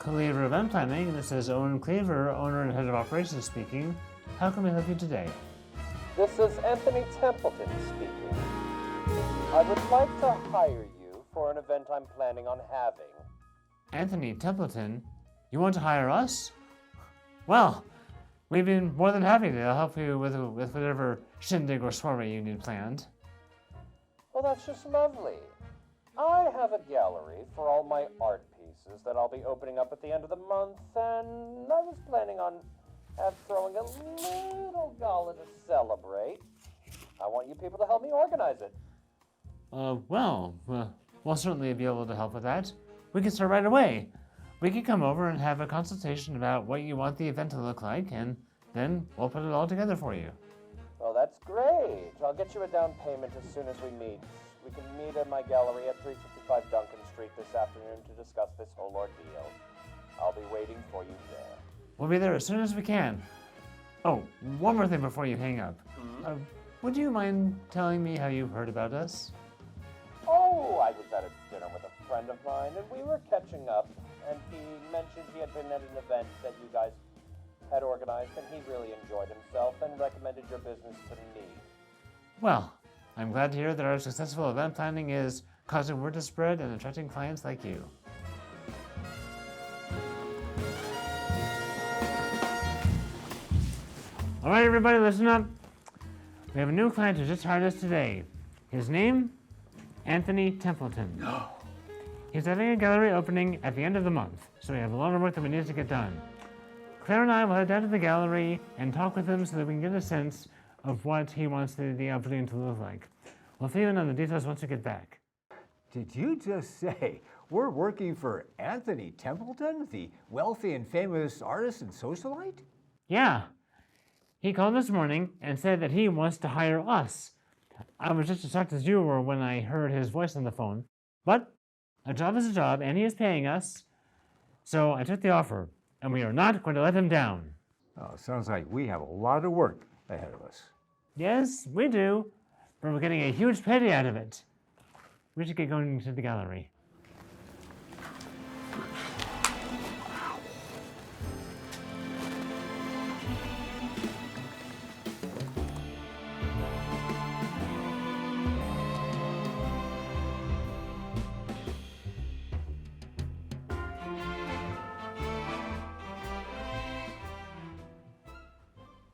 Cleaver Event Planning. This is Owen Cleaver, owner and head of operations speaking. How can we help you today? This is Anthony Templeton speaking. I would like to hire you for an event I'm planning on having. Anthony Templeton? You want to hire us? Well, we'd be more than happy to help you with whatever shindig or soiree you need planned. Well, that's just lovely. I have a gallery for all my art pieces that I'll be opening up at the end of the month, and I was planning on throwing a little gala to celebrate. I want you people to help me organize it. We'll certainly be able to help with that. We can start right away. We can come over and have a consultation about what you want the event to look like, and then we'll put it all together for you. Well, that's great. I'll get you a down payment as soon as we meet. We can meet at my gallery at 355 Duncan Street this afternoon to discuss this whole ordeal. I'll be waiting for you there. We'll be there as soon as we can. Oh, one more thing before you hang up. Would you mind telling me how you heard about us? Oh, I was at a dinner with a friend of mine, and we were catching up, and he mentioned he had been at an event that you guys had organized, and he really enjoyed himself and recommended your business to me. Well, I'm glad to hear that our successful event planning is causing word to spread and attracting clients like you. All right, everybody, listen up. We have a new client who just hired us today. His name? Anthony Templeton. No. He's having a gallery opening at the end of the month, so we have a lot of work that we need to get done. Claire and I will head down to the gallery and talk with him so that we can get a sense of what he wants the opening to look like. We'll fill you in on the details once we get back. Did you just say we're working for Anthony Templeton, the wealthy and famous artist and socialite? Yeah. He called this morning and said that he wants to hire us. I was just as shocked as you were when I heard his voice on the phone. But a job is a job, and he is paying us. So I took the offer, and we are not going to let him down. Oh, sounds like we have a lot of work ahead of us. Yes, we do, but we're getting a huge payday out of it. We should get going to the gallery.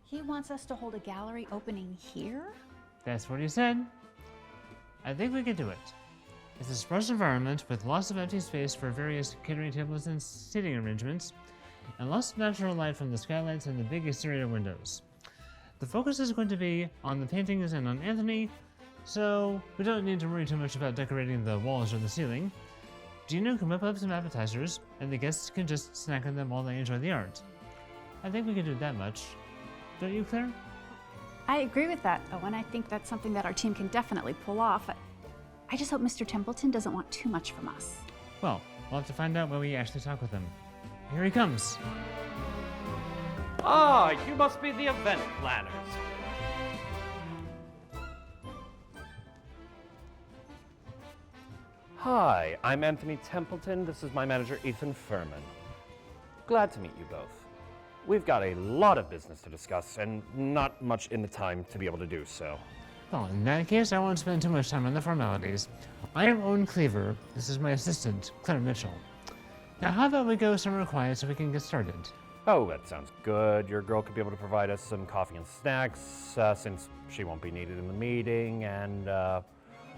He wants us to hold a gallery opening here? That's what he said. I think we can do it. It's a sparse environment with lots of empty space for various catering tables and seating arrangements, and lots of natural light from the skylights and the big exterior windows. The focus is going to be on the paintings and on Anthony, so we don't need to worry too much about decorating the walls or the ceiling. Gino can whip up some appetizers, and the guests can just snack on them while they enjoy the art. I think we can do that much. Don't you, Claire? I agree with that, Owen. I think that's something that our team can definitely pull off. I just hope Mr. Templeton doesn't want too much from us. Well, we'll have to find out when we actually talk with him. Here he comes. Ah, you must be the event planners. Hi, I'm Anthony Templeton. This is my manager, Ethan Furman. Glad to meet you both. We've got a lot of business to discuss and not much in the time to be able to do so. Well, in that case, I won't spend too much time on the formalities. I am Owen Cleaver. This is my assistant, Claire Mitchell. Now, how about we go somewhere quiet so we can get started? Oh, that sounds good. Your girl could be able to provide us some coffee and snacks since she won't be needed in the meeting, and,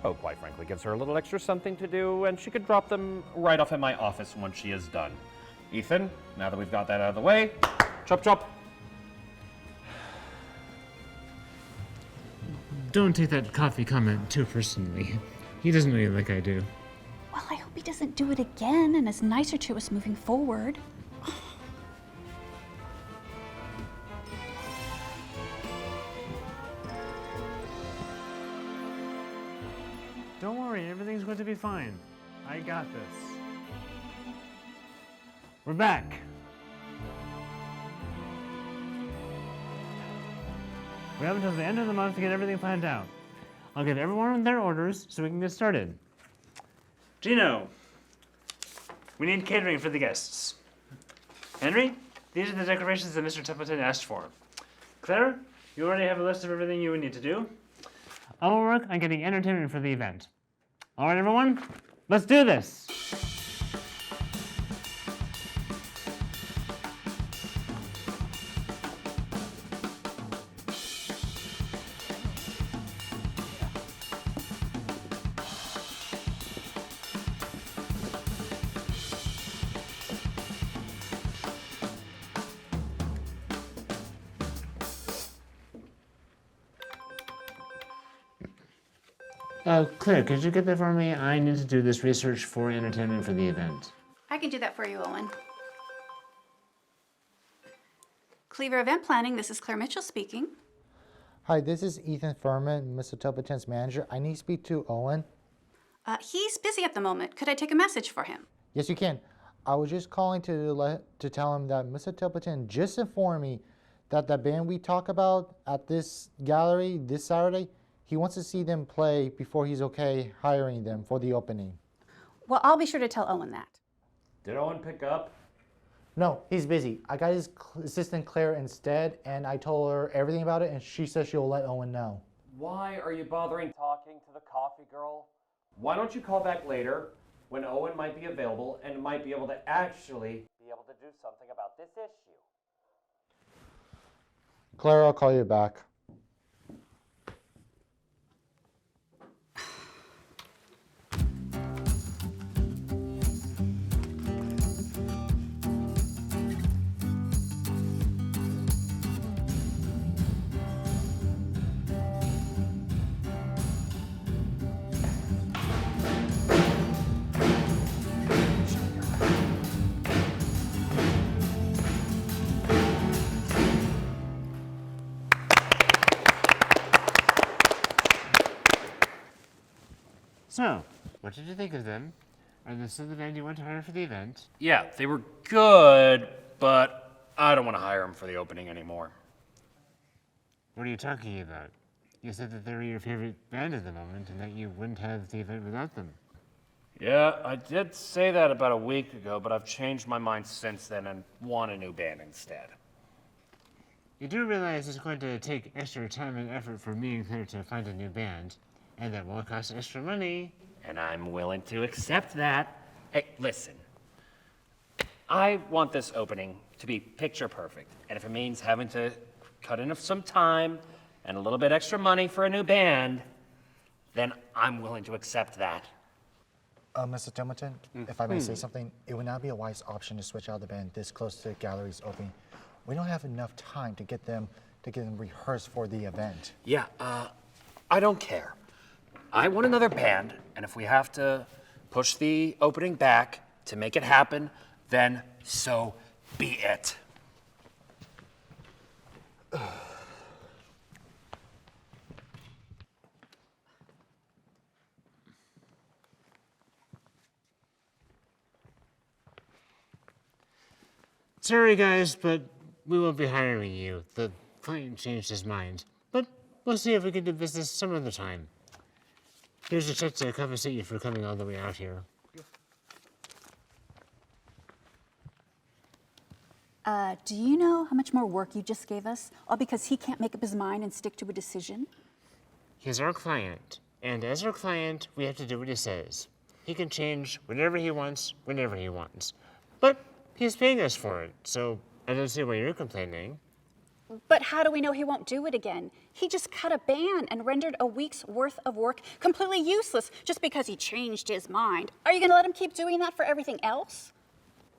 quite frankly, gives her a little extra something to do, and she could drop them right off in my office once she is done. Ethan, now that we've got that out of the way, chop chop. Don't take that coffee comment too personally. He doesn't know you like I do. Well, I hope he doesn't do it again and is nicer to us moving forward. Don't worry, everything's going to be fine. I got this. We're back. We have until the end of the month to get everything planned out. I'll give everyone their orders so we can get started. Gino, we need catering for the guests. Henry, these are the decorations that Mr. Templeton asked for. Claire, you already have a list of everything you would need to do. I will work on getting entertainment for the event. All right, everyone, let's do this. Claire, could you get that for me? I need to do this research for entertainment for the event. I can do that for you, Owen. Cleaver Event Planning, this is Claire Mitchell speaking. Hi, this is Ethan Furman, Mr. Templeton's manager. I need to speak to Owen. He's busy at the moment. Could I take a message for him? Yes, you can. I was just calling to tell him that Mr. Templeton just informed me that the band we talk about at this gallery this Saturday, he wants to see them play before he's okay hiring them for the opening. Well, I'll be sure to tell Owen that. Did Owen pick up? No, he's busy. I got his assistant Claire instead, and I told her everything about it, and she says she'll let Owen know. Why are you bothering Talking to the coffee girl? Why don't you call back later when Owen might be available and might be able to actually... Be able to do something about this issue. Claire, I'll call you back. So, what did you think of them? Are they still the band you want to hire for the event? Yeah, they were good, but I don't want to hire them for the opening anymore. What are you talking about? You said that they were your favorite band at the moment and that you wouldn't have the event without them. Yeah, I did say that about a week ago, but I've changed my mind since then and want a new band instead. You do realize it's going to take extra time and effort for me and Claire to find a new band, and that will cost extra money. And I'm willing to accept that. Hey, listen. I want this opening to be picture perfect, and if it means having to cut in some time and a little bit extra money for a new band, then I'm willing to accept that. Mr. Templeton, if I may say something, it would not be a wise option to switch out the band this close to the gallery's opening. We don't have enough time to get them rehearsed for the event. Yeah, I don't care. I want another band, and if we have to push the opening back to make it happen, then so be it. Sorry, guys, but we won't be hiring you. The client changed his mind. But we'll see if we can do business some other time. Here's a check to compensate you for coming all the way out here. Do you know how much more work you just gave us? All because he can't make up his mind and stick to a decision? He's our client, and as our client, we have to do what he says. He can change whatever he wants, whenever he wants. But he's paying us for it, so I don't see why you're complaining. But how do we know he won't do it again? He just cut a band and rendered a week's worth of work completely useless just because he changed his mind. Are you going to let him keep doing that for everything else?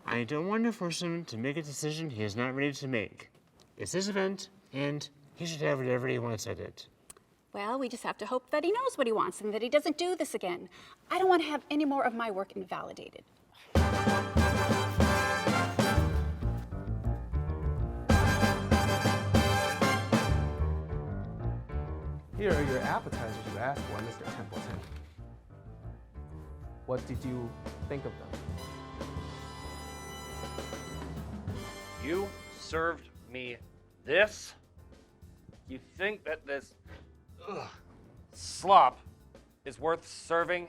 I don't want to force him to make a decision he is not ready to make. It's his event, and he should have whatever he wants at it. Well, we just have to hope that he knows what he wants and that he doesn't do this again. I don't want to have any more of my work invalidated. Here are your appetizers you asked for, Mr. Templeton. What did you think of them? You served me this? You think that this slop is worth serving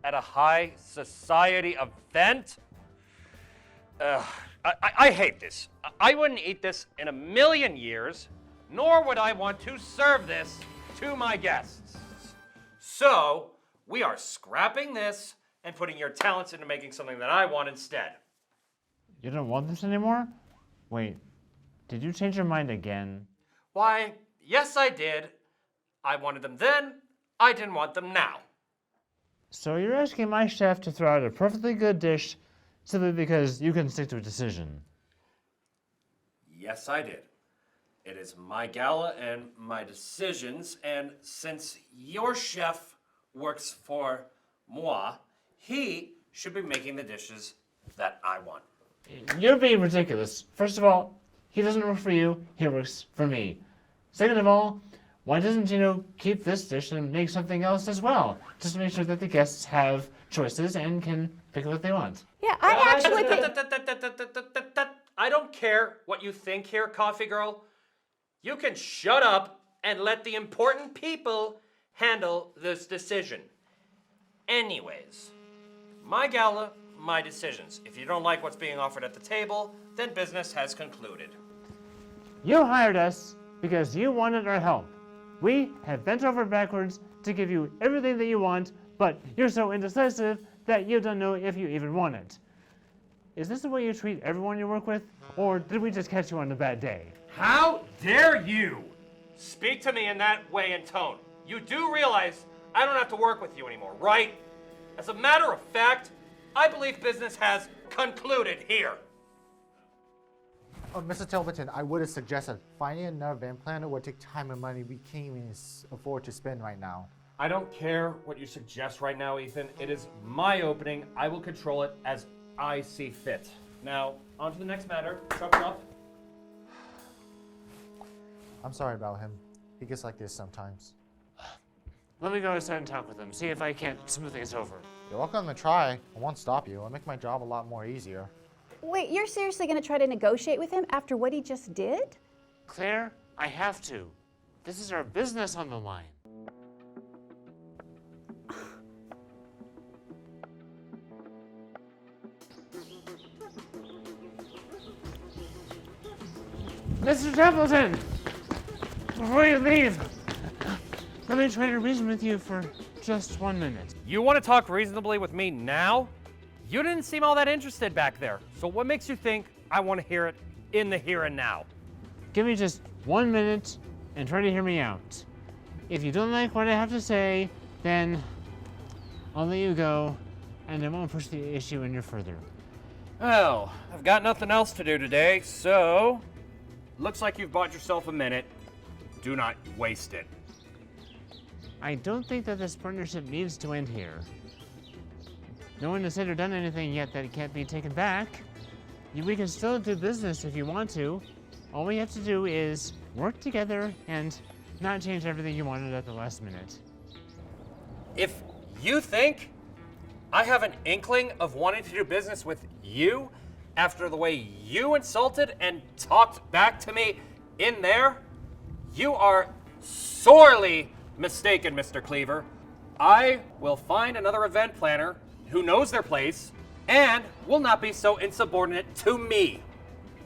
at a high society event? I hate this. I wouldn't eat this in a million years, nor would I want to serve this to my guests. So, we are scrapping this and putting your talents into making something that I want instead. You don't want this anymore? Wait, did you change your mind again? Why, yes, I did. I wanted them then, I didn't want them now. So you're asking my chef to throw out a perfectly good dish simply because you couldn't stick to a decision? Yes, I did. It is my gala and my decisions, and since your chef works for moi, he should be making the dishes that I want. You're being ridiculous. First of all, he doesn't work for you, he works for me. Second of all, why doesn't keep this dish and make something else as well? Just to make sure that the guests have choices and can pick what they want. Yeah, I actually think... I don't care what you think here, Coffee Girl. You can shut up and let the important people handle this decision. Anyways, my gala, my decisions. If you don't like what's being offered at the table, then business has concluded. You hired us because you wanted our help. We have bent over backwards to give you everything that you want, but you're so indecisive that you don't know if you even want it. Is this the way you treat everyone you work with, or did we just catch you on a bad day? How dare you speak to me in that way and tone? You do realize I don't have to work with you anymore, right? As a matter of fact, I believe business has concluded here. Mr. Templeton, I would have suggested finding another event planner would take time and money we can't even afford to spend right now. I don't care what you suggest right now, Ethan. It is my opening. I will control it as I see fit. Now, on to the next matter. Chop chop. I'm sorry about him. He gets like this sometimes. Let me go outside and talk with them, see if I can't smooth things over. You're welcome to try. I won't stop you. I'll make my job a lot more easier. Wait, you're seriously going to try to negotiate with him after what he just did? Claire, I have to. This is our business on the line. Mr. Templeton! Before you leave, let me try to reason with you for just 1 minute. You want to talk reasonably with me now? You didn't seem all that interested back there. So what makes you think I want to hear it in the here and now? Give me just 1 minute and try to hear me out. If you don't like what I have to say, then I'll let you go and I won't push the issue any further. Well, I've got nothing else to do today, so looks like you've bought yourself a minute. Do not waste it. I don't think that this partnership needs to end here. No one has said or done anything yet that can't be taken back. We can still do business if you want to. All we have to do is work together and not change everything you wanted at the last minute. If you think I have an inkling of wanting to do business with you after the way you insulted and talked back to me in there, you are sorely mistaken, Mr. Cleaver. I will find another event planner who knows their place and will not be so insubordinate to me.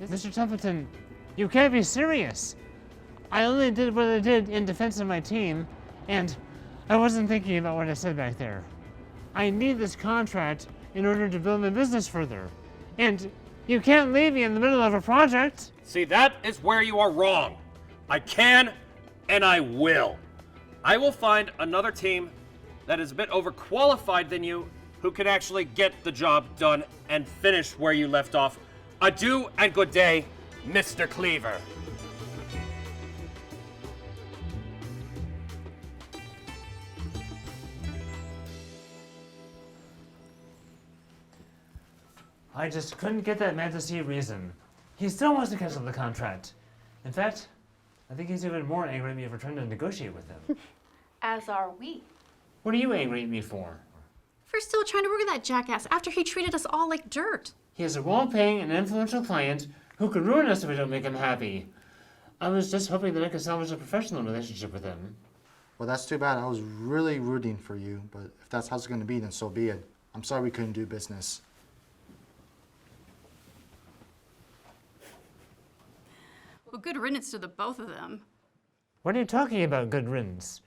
Mr. Templeton, you can't be serious. I only did what I did in defense of my team, and I wasn't thinking about what I said back there. I need this contract in order to build my business further. And you can't leave me in the middle of a project. See, that is where you are wrong. I can and I will. I will find another team that is a bit overqualified than you who can actually get the job done and finish where you left off. Adieu and good day, Mr. Cleaver. I just couldn't get that man to see reason. He still wants to cancel the contract. In fact, I think he's even more angry at me for trying to negotiate with him. As are we. What are you angry at me for? For still trying to work with that jackass after he treated us all like dirt. He has a well-paying and influential client who could ruin us if we don't make him happy. I was just hoping that I could salvage a professional relationship with him. Well, that's too bad. I was really rooting for you, but if that's how it's going to be, then so be it. I'm sorry we couldn't do business. Well, good riddance to the both of them. What are you talking about, good riddance?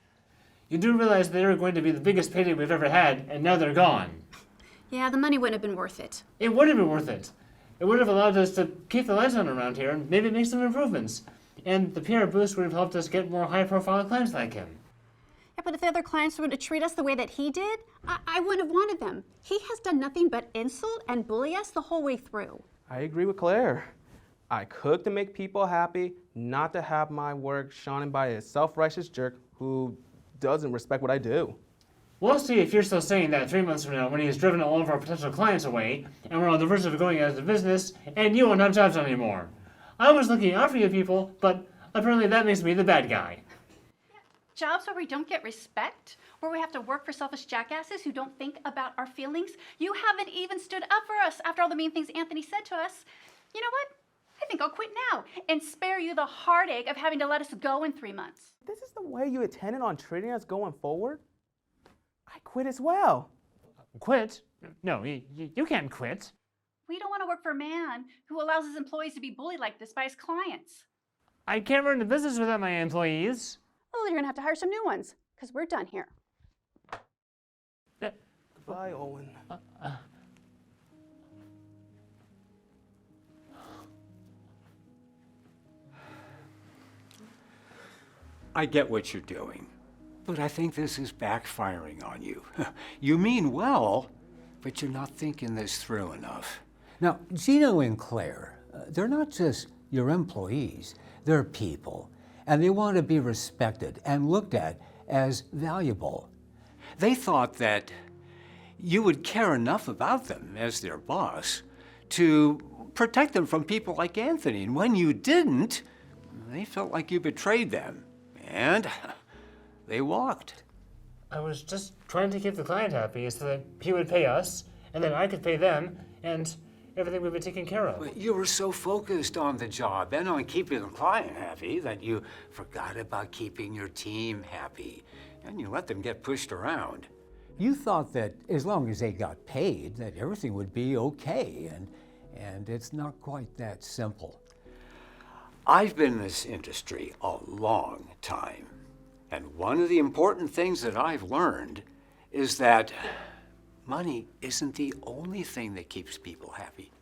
You do realize they were going to be the biggest payday we've ever had, and now they're gone. Yeah, the money wouldn't have been worth it. It would have been worth it. It would have allowed us to keep the lights on around here and maybe make some improvements. And the PR boost would have helped us get more high-profile clients like him. Yeah, but if the other clients were going to treat us the way that he did, I wouldn't have wanted them. He has done nothing but insult and bully us the whole way through. I agree with Claire. I cook to make people happy, not to have my work shunned by a self-righteous jerk who doesn't respect what I do. We'll see if you're still saying that 3 months from now when he's driven all of our potential clients away and we're on the verge of going out of business and you won't have jobs anymore. I was looking out for you people, but apparently that makes me the bad guy. Jobs where we don't get respect, where we have to work for selfish jackasses who don't think about our feelings. You haven't even stood up for us after all the mean things Anthony said to us. You know what? I think I'll quit now and spare you the heartache of having to let us go in 3 months. This is the way you intended on treating us going forward? I quit as well. Quit? No, you can't quit. We don't want to work for a man who allows his employees to be bullied like this by his clients. I can't run the business without my employees. Well, you're going to have to hire some new ones, because we're done here. Bye, Owen. I get what you're doing, but I think this is backfiring on you. You mean well, but you're not thinking this through enough. Now, Gino and Claire, they're not just your employees, they're people, and they want to be respected and looked at as valuable. They thought that you would care enough about them as their boss to protect them from people like Anthony, and when you didn't, they felt like you betrayed them. And they walked. I was just trying to keep the client happy so that he would pay us, and then I could pay them, and everything would be taken care of. But you were so focused on the job and on keeping the client happy that you forgot about keeping your team happy, and you let them get pushed around. You thought that as long as they got paid, that everything would be okay, and it's not quite that simple. I've been in this industry a long time, and one of the important things that I've learned is that money isn't the only thing that keeps people happy.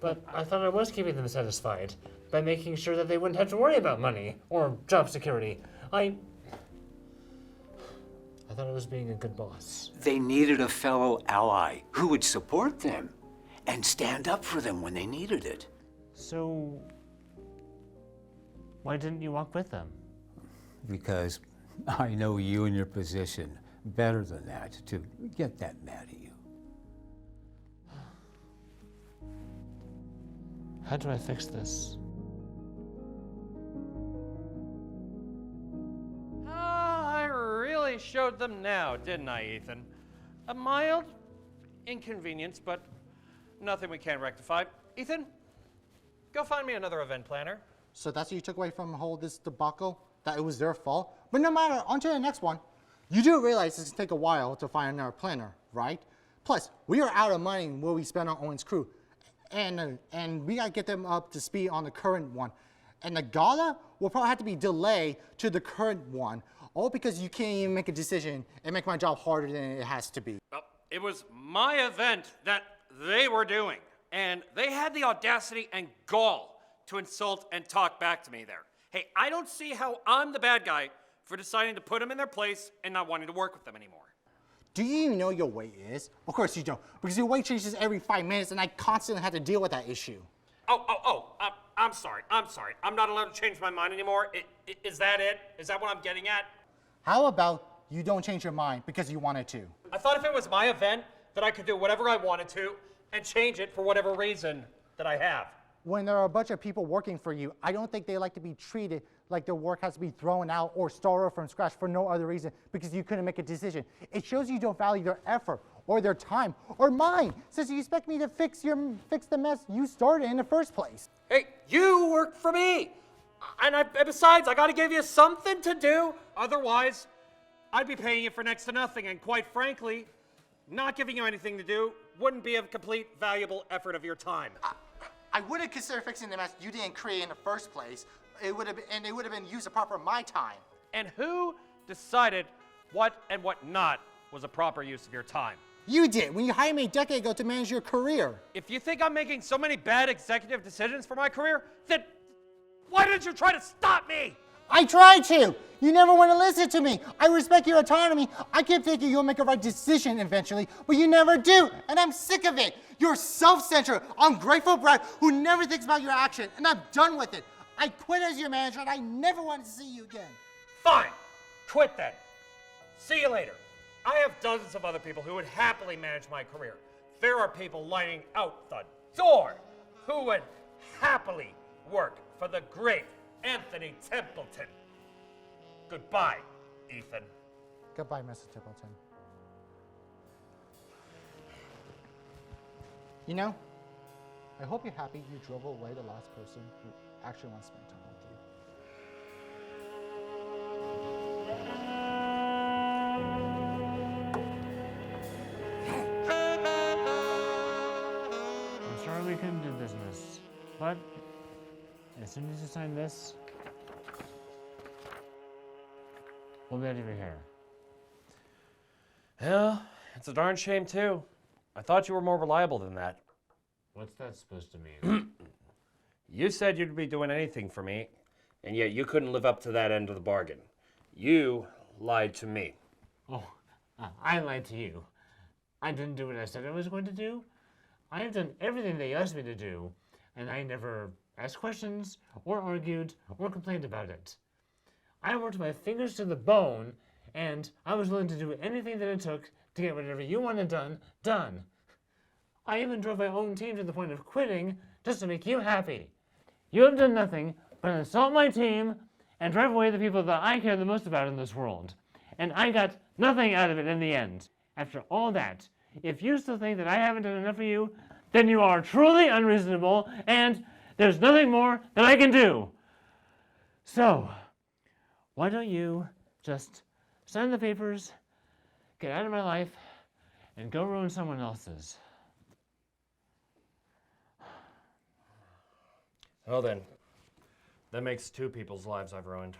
But I thought I was keeping them satisfied by making sure that they wouldn't have to worry about money or job security. I thought I was being a good boss. They needed a fellow ally who would support them and stand up for them when they needed it. So why didn't you walk with them? Because I know you and your position better than that to get that mad at you. How do I fix this? I really showed them now, didn't I, Ethan? A mild inconvenience, but nothing we can't rectify. Ethan, go find me another event planner. So that's what you took away from this debacle? That it was their fault? But no matter, on to the next one. You do realize it's going to take a while to find another planner, right? Plus, we are out of money what we spend on Owen's crew. And we got to get them up to speed on the current one. And the gala will probably have to be delayed to the current one, all because you can't even make a decision and make my job harder than it has to be. Well, it was my event that they were doing, and they had the audacity and gall to insult and talk back to me there. Hey, I don't see how I'm the bad guy for deciding to put them in their place and not wanting to work with them anymore. Do you even know your weight is? Of course you don't, because your weight changes every 5 minutes and I constantly have to deal with that issue. I'm sorry. I'm not allowed to change my mind anymore. Is that it? Is that what I'm getting at? How about you don't change your mind because you wanted to? I thought if it was my event that I could do whatever I wanted to and change it for whatever reason that I have. When there are a bunch of people working for you, I don't think they like to be treated like their work has to be thrown out or started from scratch for no other reason because you couldn't make a decision. It shows you don't value their effort or their time or mine, since you expect me to fix the mess you started in the first place. Hey, you work for me! And besides, I gotta give you something to do. Otherwise, I'd be paying you for next to nothing. And quite frankly, not giving you anything to do wouldn't be a complete valuable effort of your time. I wouldn't consider fixing the mess you didn't create in the first place it would have been used apart from my time. And who decided what and what not was a proper use of your time? You did when you hired me a decade ago to manage your career. If you think I'm making so many bad executive decisions for my career, then why didn't you try to stop me? I tried to. You never want to listen to me. I respect your autonomy. I keep thinking you'll make a right decision eventually, but you never do, and I'm sick of it. You're a self-centered, ungrateful brat who never thinks about your action, and I'm done with it. I quit as your manager, and I never want to see you again. Fine, quit then. See you later. I have dozens of other people who would happily manage my career. There are people lining out the door who would happily work for the great Anthony Templeton. Goodbye, Ethan. Goodbye, Mr. Templeton. You know, I hope you're happy you drove away the last person who actually wants to spend time with you. I'm sorry we couldn't do business, but as soon as you sign this, we'll be out of your hair. Yeah, it's a darn shame too. I thought you were more reliable than that. What's that supposed to mean? You said you'd be doing anything for me, and yet you couldn't live up to that end of the bargain. You lied to me. Oh, I lied to you. I didn't do what I said I was going to do. I have done everything they asked me to do, and I never asked questions, or argued, or complained about it. I worked my fingers to the bone, and I was willing to do anything that it took to get whatever you wanted done, done. I even drove my own team to the point of quitting just to make you happy. You have done nothing but insult my team and drive away the people that I care the most about in this world. And I got nothing out of it in the end. After all that, if you still think that I haven't done enough for you, then you are truly unreasonable, and there's nothing more that I can do. So, why don't you just sign the papers, get out of my life, and go ruin someone else's? Well then, that makes two people's lives I've ruined.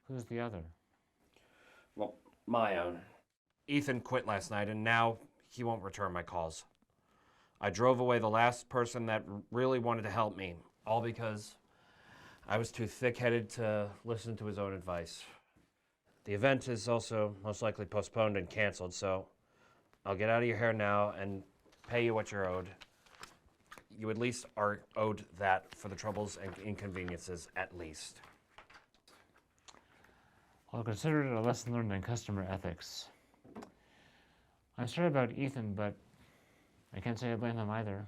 Who's the other? Well, my own. Ethan quit last night, and now he won't return my calls. I drove away the last person that really wanted to help me, all because I was too thick-headed to listen to his own advice. The event is also most likely postponed and canceled, so I'll get out of your hair now and pay you what you're owed. You at least are owed that for the troubles and inconveniences, at least. I'll consider it a lesson learned in customer ethics. I'm sorry about Ethan, but I can't say I blame him either.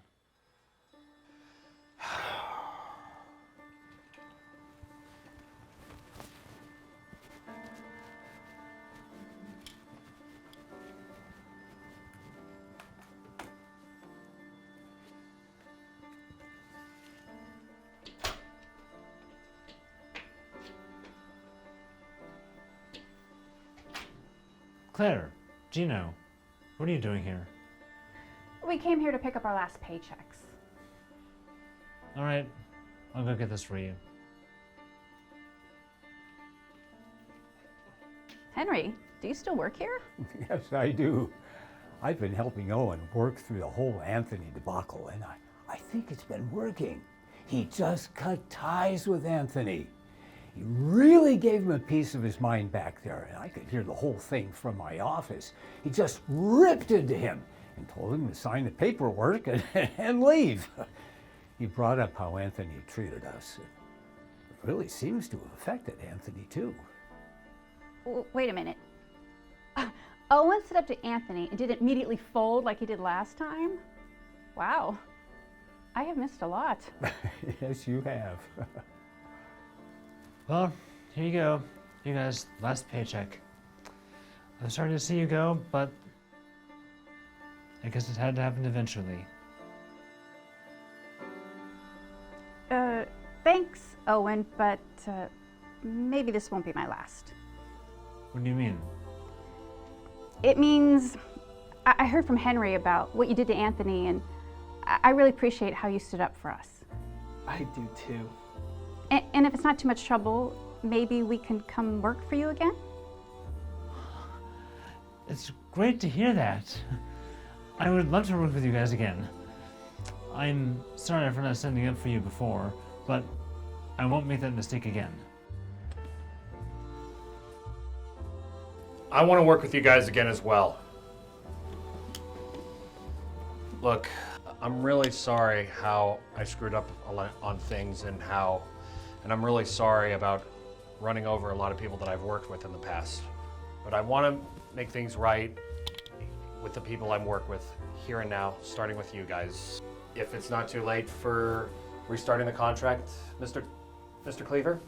Claire, Gino, what are you doing here? We came here to pick up our last paychecks. All right, I'll go get this for you. Henry, do you still work here? Yes, I do. I've been helping Owen work through the whole Anthony debacle, and I think it's been working. He just cut ties with Anthony. He really gave him a piece of his mind back there, and I could hear the whole thing from my office. He just ripped into him and told him to sign the paperwork and leave. He brought up how Anthony treated us. It really seems to have affected Anthony, too. Wait a minute. Owen stood up to Anthony and didn't immediately fold like he did last time? Wow. I have missed a lot. Yes, you have. Well, here you go. You guys, last paycheck. I'm sorry to see you go, but I guess it had to happen eventually. Thanks, Owen, but maybe this won't be my last. What do you mean? It means I heard from Henry about what you did to Anthony, and I really appreciate how you stood up for us. I do too. And if it's not too much trouble, maybe we can come work for you again? It's great to hear that. I would love to work with you guys again. I'm sorry for not standing up for you before, but I won't make that mistake again. I want to work with you guys again as well. Look, I'm really sorry how I screwed up on things and I'm really sorry about running over a lot of people that I've worked with in the past. But I want to make things right with the people I'm work with here and now, starting with you guys. If it's not too late for restarting the contract, Mr. Cleaver?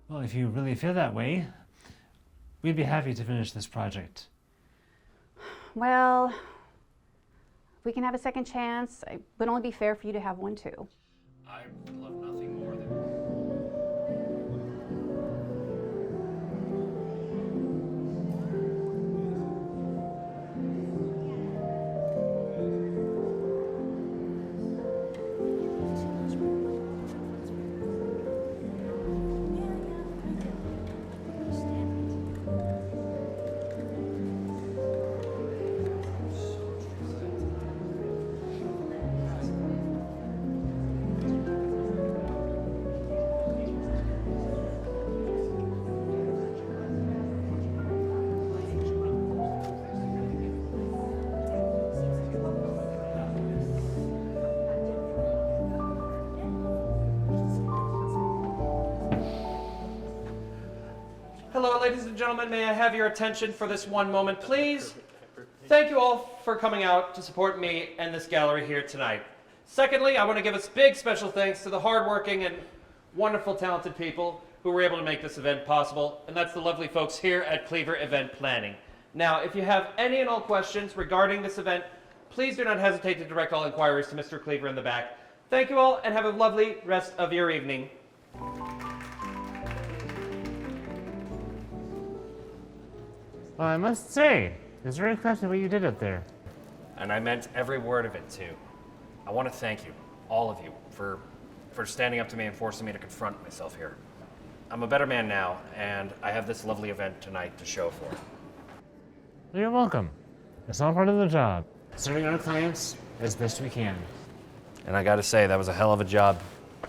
Well, if you really feel that way, we'd be happy to finish this project. Well, we can have a second chance. It would only be fair for you to have one too. I would love nothing more than... Hello, ladies and gentlemen. May I have your attention for this one moment, please? Thank you all for coming out to support me and this gallery here tonight. Secondly, I want to give a big special thanks to the hardworking and wonderful, talented people who were able to make this event possible, and that's the lovely folks here at Cleaver Event Planning. Now, if you have any and all questions regarding this event, please do not hesitate to direct all inquiries to Mr. Cleaver in the back. Thank you all, and have a lovely rest of your evening. Well, I must say, it's very impressive what you did up there. And I meant every word of it too. I want to thank you, all of you, for standing up to me and forcing me to confront myself here. I'm a better man now, and I have this lovely event tonight to show for it. You're welcome. It's all part of the job. Serving our clients as best we can. And I gotta say, that was a hell of a job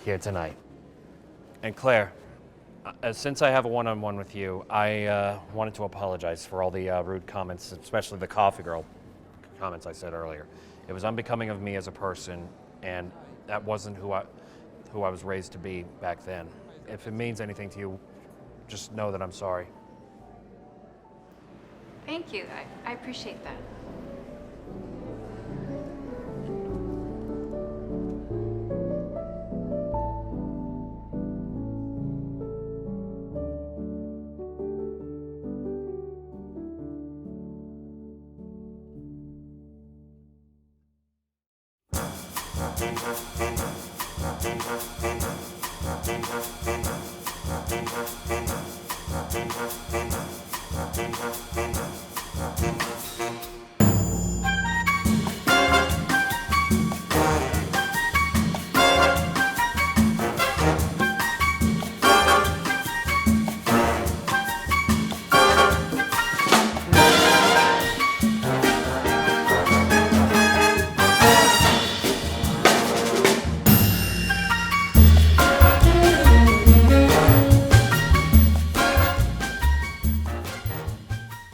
here tonight. And Claire, since I have a one-on-one with you, I wanted to apologize for all the rude comments, especially the coffee girl comments I said earlier. It was unbecoming of me as a person, and that wasn't who I was raised to be back then. If it means anything to you, just know that I'm sorry. Thank you. I appreciate that.